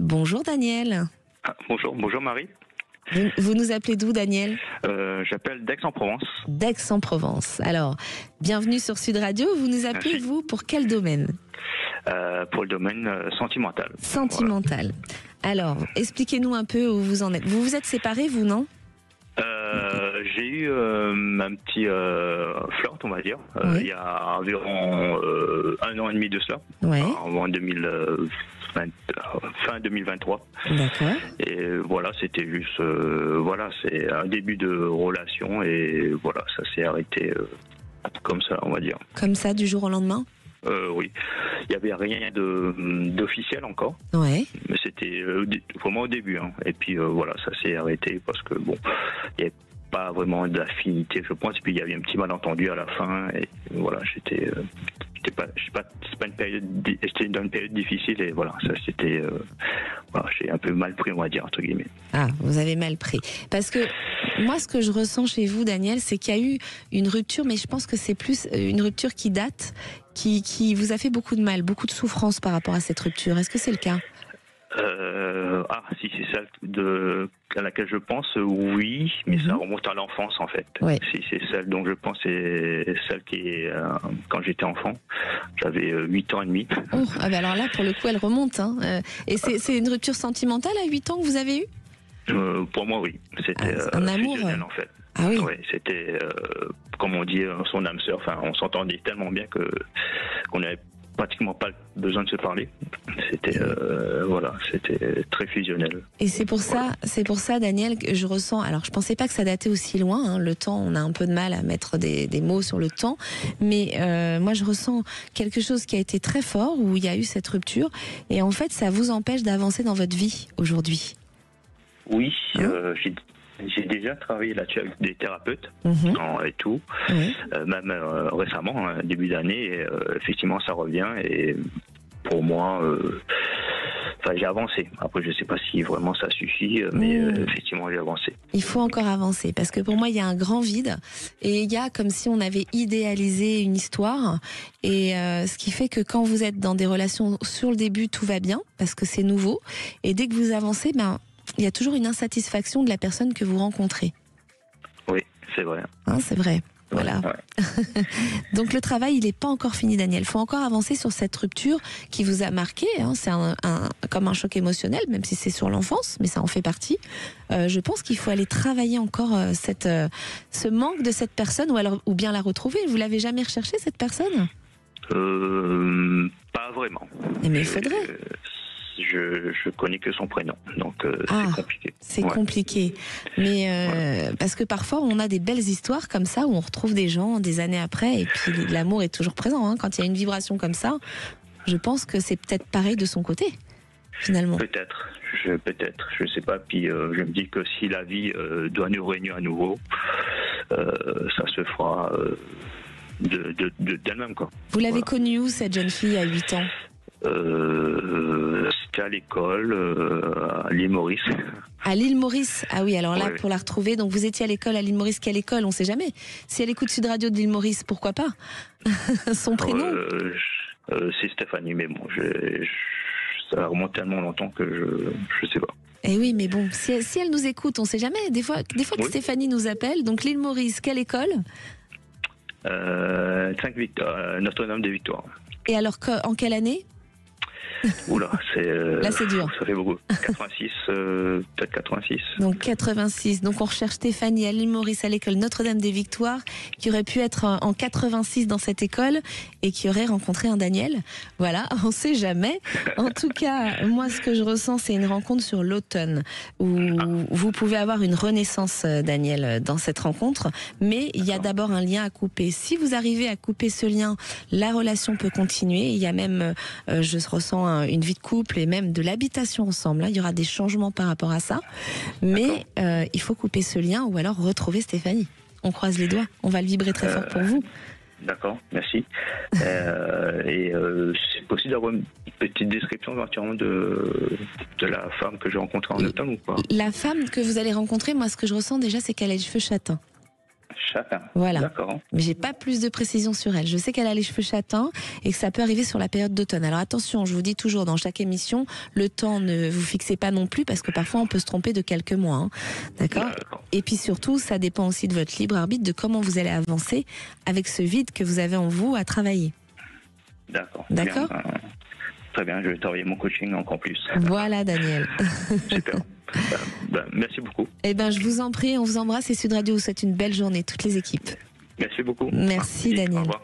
Bonjour Daniel. Bonjour Marie. Vous nous appelez d'où Daniel? J'appelle d'Aix-en-Provence. D'Aix-en-Provence. Alors, bienvenue sur Sud Radio. Vous nous appelez, Merci. vous, pour quel domaine? Pour le domaine sentimental. Sentimental. Alors, expliquez-nous un peu où vous en êtes. Vous vous êtes séparés, vous, non? J'ai eu un petit flirt, on va dire, Oui. il y a environ 1 an et demi de cela, Ouais. en 2020, fin 2023. D'accord. Et voilà, c'était juste, c'est un début de relation et voilà, ça s'est arrêté comme ça, on va dire. Comme ça, du jour au lendemain? Oui, il n'y avait rien d'officiel encore. Ouais. Mais c'était vraiment au début. Hein. Et puis voilà, ça s'est arrêté parce que bon, il n'y avait pas vraiment d'affinité, je pense. Et puis il y avait un petit malentendu à la fin. Et voilà, j'étais pas une période, j'étais dans une période difficile et voilà, ça c'était, voilà, j'ai un peu mal pris, on va dire entre guillemets. Ah, vous avez mal pris. Parce que moi, ce que je ressens chez vous, Daniel, c'est qu'il y a eu une rupture, mais je pense que c'est plus une rupture qui date, qui vous a fait beaucoup de mal, beaucoup de souffrance par rapport à cette rupture. Est-ce que c'est le cas? Si c'est celle à laquelle je pense, oui, mais ça remonte à l'enfance en fait. Ouais. Si c'est celle dont je pense, c'est celle qui est quand j'étais enfant. J'avais 8 ans et demi. Oh, ah bah alors là, pour le coup, elle remonte. Hein. Et c'est une rupture sentimentale à 8 ans que vous avez eue? Pour moi, oui. C'était un amour. fusionnel, en fait. Ah oui. Ouais, c'était, comme on dit, son âme sœur. Enfin, on s'entendait tellement bien qu'on n'avait pratiquement pas besoin de se parler. C'était c'était très fusionnel. Et c'est pour ça, Daniel, que je ressens. Alors, je pensais pas que ça datait aussi loin. Hein. Le temps, on a un peu de mal à mettre des mots sur le temps. Mais moi, je ressens quelque chose qui a été très fort, où il y a eu cette rupture. Et en fait, ça vous empêche d'avancer dans votre vie aujourd'hui. Oui, j'ai déjà travaillé là-dessus avec des thérapeutes et tout, même récemment, début d'année, et, effectivement ça revient et pour moi, j'ai avancé. Après je ne sais pas si vraiment ça suffit, mais effectivement j'ai avancé. Il faut encore avancer parce que pour moi il y a un grand vide et il y a comme si on avait idéalisé une histoire et ce qui fait que quand vous êtes dans des relations sur le début tout va bien parce que c'est nouveau et dès que vous avancez, il y a toujours une insatisfaction de la personne que vous rencontrez. Oui, c'est vrai. Hein, c'est vrai. Voilà. Ouais. Donc le travail, il n'est pas encore fini, Daniel. Il faut encore avancer sur cette rupture qui vous a marqué. Hein. C'est comme un choc émotionnel, même si c'est sur l'enfance, mais ça en fait partie. Je pense qu'il faut aller travailler encore ce manque de cette personne ou bien la retrouver. Vous l'avez jamais recherché, cette personne? Pas vraiment. Mais il faudrait. Je connais que son prénom, donc c'est compliqué. C'est compliqué, mais parce que parfois on a des belles histoires comme ça où on retrouve des gens des années après et puis l'amour est toujours présent. Hein. Quand il y a une vibration comme ça, je pense que c'est peut-être pareil de son côté, finalement. Peut-être, je sais pas. Puis je me dis que si la vie doit nous réunir à nouveau, ça se fera d'elle-même, quoi. Vous l'avez connue où cette jeune fille à 8 ans? C'était à l'école, à l'île Maurice. À l'île Maurice? Ah oui, alors là, Ouais. pour la retrouver, donc vous étiez à l'école à l'île Maurice. Quelle école? On sait jamais. Si elle écoute Sud Radio de l'île Maurice, pourquoi pas? Son prénom? C'est Stéphanie, mais bon, ça remonte tellement longtemps que je sais pas. Eh oui, mais bon, si elle nous écoute, on sait jamais. Des fois que Stéphanie nous appelle, donc l'île Maurice, quelle école? 5 Victoires, Notre-Dame des Victoires. Et alors, en quelle année? Oula, Là, c'est dur. Ça fait beaucoup. 86, peut-être 86. Donc 86. Donc on recherche Stéphanie à l'île Maurice à l'école Notre-Dame des Victoires, qui aurait pu être en 86 dans cette école et qui aurait rencontré un Daniel. Voilà, on sait jamais. En tout cas, moi, ce que je ressens, c'est une rencontre sur l'automne où vous pouvez avoir une renaissance, Daniel, dans cette rencontre. Mais il y a d'abord un lien à couper. Si vous arrivez à couper ce lien, la relation peut continuer. Il y a même, je ressens une vie de couple et même de l'habitation ensemble. Là, il y aura des changements par rapport à ça. Mais il faut couper ce lien ou alors retrouver Stéphanie. On croise les doigts. On va le vibrer très fort pour vous. D'accord, merci. C'est possible d'avoir une petite description éventuellement de la femme que j'ai rencontrée en automne ou pas? La femme que vous allez rencontrer, moi, ce que je ressens déjà, c'est qu'elle a les cheveux châtains. Châtain. Voilà. D'accord. Mais j'ai pas plus de précision sur elle. Je sais qu'elle a les cheveux châtains et que ça peut arriver sur la période d'automne. Alors attention, je vous dis toujours dans chaque émission, le temps ne vous fixez pas non plus parce que parfois on peut se tromper de quelques mois. Hein. D'accord. Et puis surtout, ça dépend aussi de votre libre arbitre, de comment vous allez avancer avec ce vide que vous avez en vous à travailler. D'accord. D'accord. Très bien, je vais travailler mon coaching encore plus. Voilà, Daniel. Super. Merci beaucoup. Eh ben, je vous en prie, on vous embrasse et Sud Radio vous souhaite une belle journée, toutes les équipes. Merci beaucoup. Merci, Daniel. Au revoir.